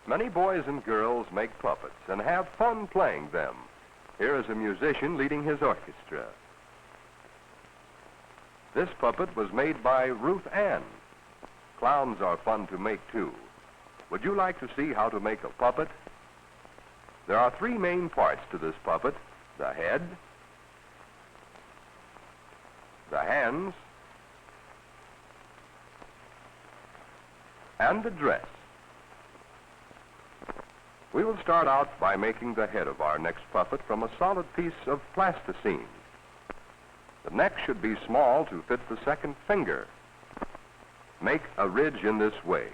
Many boys and girls make puppets and have fun playing them. Here is a musician leading his orchestra. This puppet was made by Ruth Ann. Clowns are fun to make, too. Would you like to see how to make a puppet? There are three main parts to this puppet: the head, the hands, and the dress. We will start out by making the head of our next puppet from a solid piece of plasticine. The neck should be small to fit the second finger. Make a ridge in this way.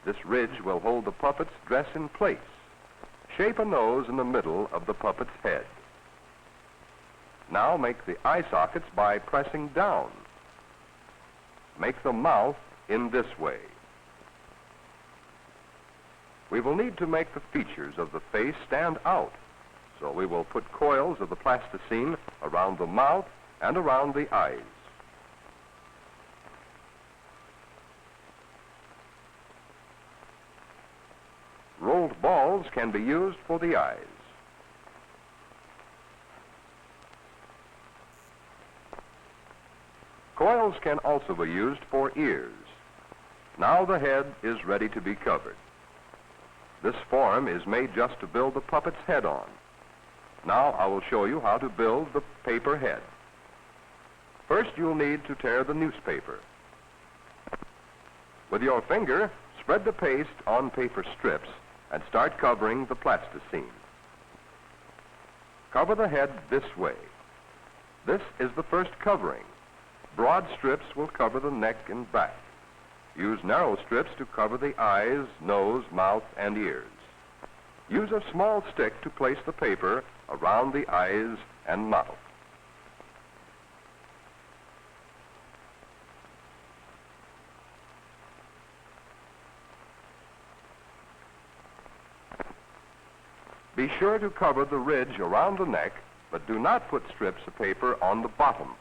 This ridge will hold the puppet's dress in place. Shape a nose in the middle of the puppet's head. Now make the eye sockets by pressing down. Make the mouth in this way. We will need to make the features of the face stand out, so we will put coils of the plasticine around the mouth and around the eyes. Rolled balls can be used for the eyes. Coils can also be used for ears. Now the head is ready to be covered. This form is made just to build the puppet's head on. Now I will show you how to build the paper head. First, you'll need to tear the newspaper. With your finger, spread the paste on paper strips and start covering the plasticine. Cover the head this way. This is the first covering. Broad strips will cover the neck and back. Use narrow strips to cover the eyes, nose, mouth, and ears. Use a small stick to place the paper around the eyes and mouth. Be sure to cover the ridge around the neck, but do not put strips of paper on the bottom.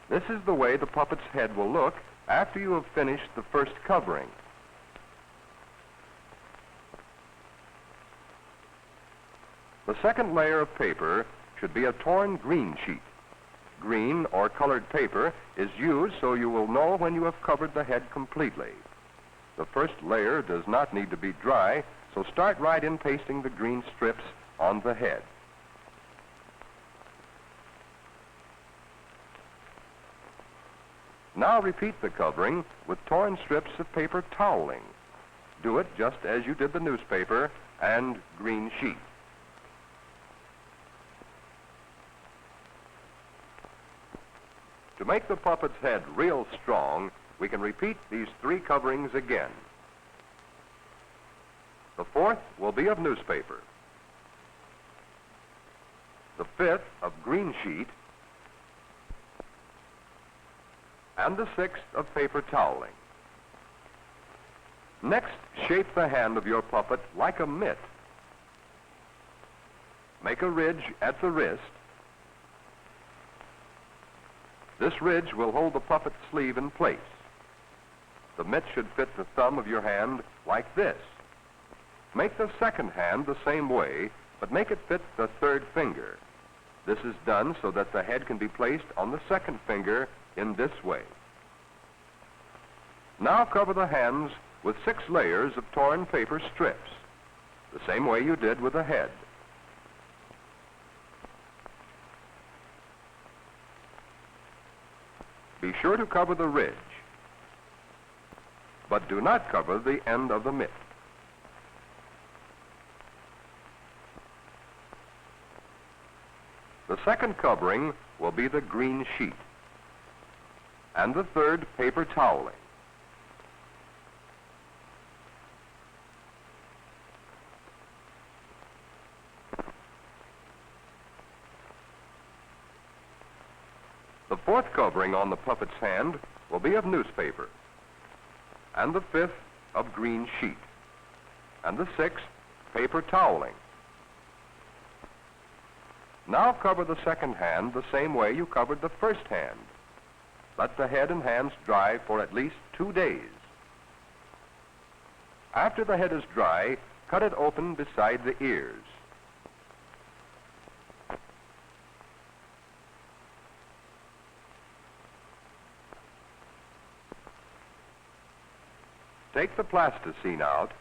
This is the way the puppet's head will look after you have finished the first covering. The second layer of paper should be a torn green sheet. Green or colored paper is used so you will know when you have covered the head completely. The first layer does not need to be dry, so start right in pasting the green strips on the head. Now repeat the covering with torn strips of paper toweling. Do it just as you did the newspaper and green sheet. To make the puppet's head real strong, we can repeat these three coverings again. The fourth will be of newspaper. The fifth of green sheet. And the sixth of paper toweling. Next, shape the hand of your puppet like a mitt. Make a ridge at the wrist. This ridge will hold the puppet's sleeve in place. The mitt should fit the thumb of your hand like this. Make the second hand the same way, but make it fit the third finger. This is done so that the head can be placed on the second finger in this way. Now cover the hands with 6 layers of torn paper strips, the same way you did with the head. Be sure to cover the ridge, but do not cover the end of the mitt. The second covering will be the green sheet, and the third paper toweling. The fourth covering on the puppet's hand will be of newspaper, and the fifth of green sheet, and the sixth paper toweling. Now cover the second hand the same way you covered the first hand. Let the head and hands dry for at least 2 days. After the head is dry, cut it open beside the ears. Take the plasticine out.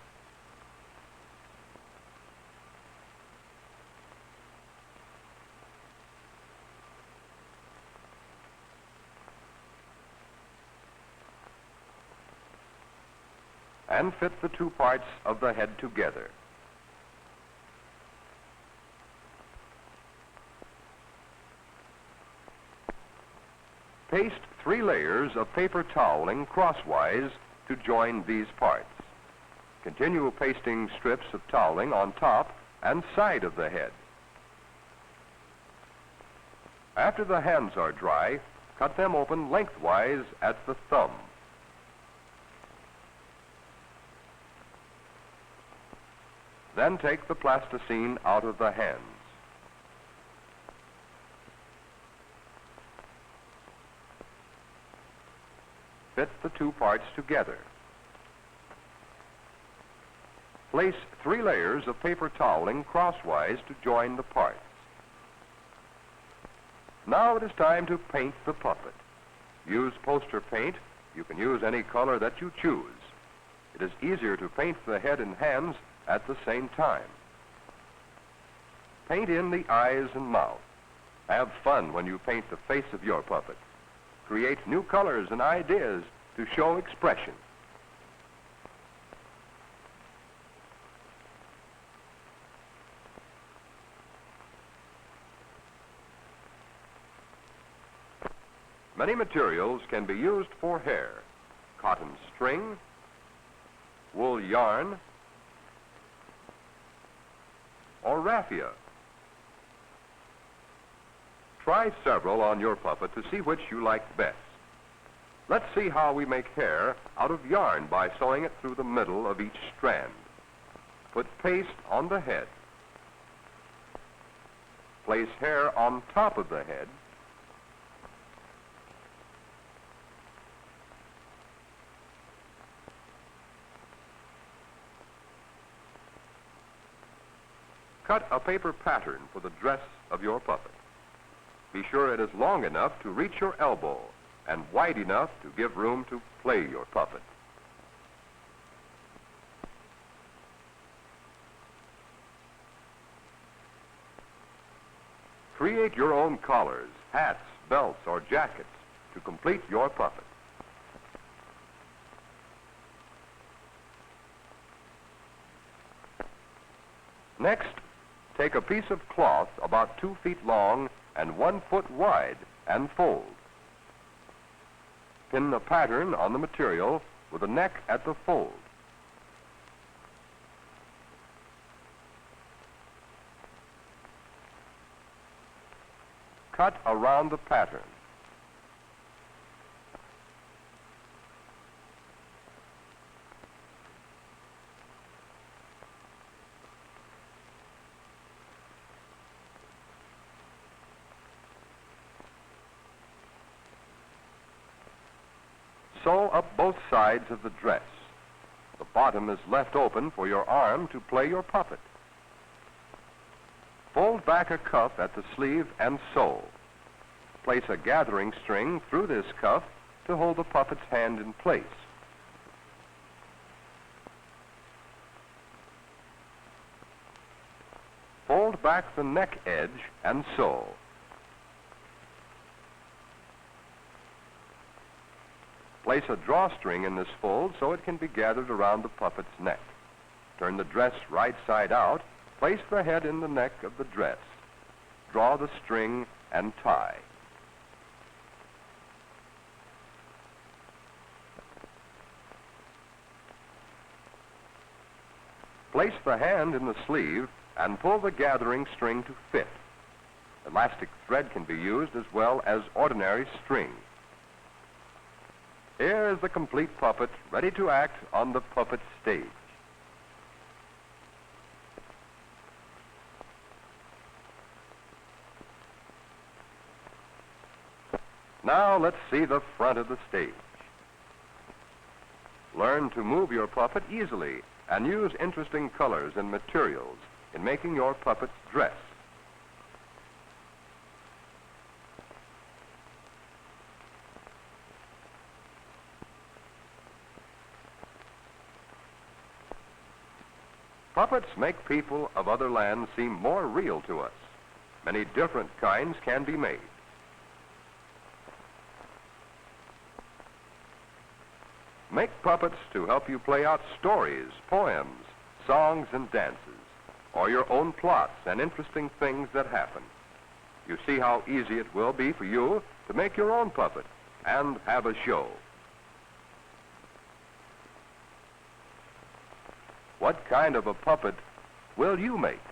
And fit the two parts of the head together. Paste 3 layers of paper toweling crosswise to join these parts. Continue pasting strips of toweling on top and side of the head. After the hands are dry, cut them open lengthwise at the thumb. Then take the plasticine out of the hands. Fit the two parts together. Place 3 layers of paper toweling crosswise to join the parts. Now it is time to paint the puppet. Use poster paint. You can use any color that you choose. It is easier to paint the head and hands at the same time. Paint in the eyes and mouth. Have fun when you paint the face of your puppet. Create new colors and ideas to show expression. Many materials can be used for hair: cotton string, wool yarn, or raffia. Try several on your puppet to see which you like best. Let's see how we make hair out of yarn by sewing it through the middle of each strand. Put paste on the head. Place hair on top of the head. Cut a paper pattern for the dress of your puppet. Be sure it is long enough to reach your elbow and wide enough to give room to play your puppet. Create your own collars, hats, belts, or jackets to complete your puppet. Next, take a piece of cloth about 2 feet long and 1 foot wide and fold. Pin the pattern on the material with the neck at the fold. Cut around the pattern. Sew up both sides of the dress. The bottom is left open for your arm to play your puppet. Fold back a cuff at the sleeve and sew. Place a gathering string through this cuff to hold the puppet's hand in place. Fold back the neck edge and sew. Place a drawstring in this fold so it can be gathered around the puppet's neck. Turn the dress right side out. Place the head in the neck of the dress. Draw the string and tie. Place the hand in the sleeve and pull the gathering string to fit. Elastic thread can be used as well as ordinary string. Here is the complete puppet ready to act on the puppet stage. Now let's see the front of the stage. Learn to move your puppet easily and use interesting colors and materials in making your puppets dress. Puppets make people of other lands seem more real to us. Many different kinds can be made. Make puppets to help you play out stories, poems, songs, and dances, or your own plots and interesting things that happen. You see how easy it will be for you to make your own puppet and have a show. What kind of a puppet will you make?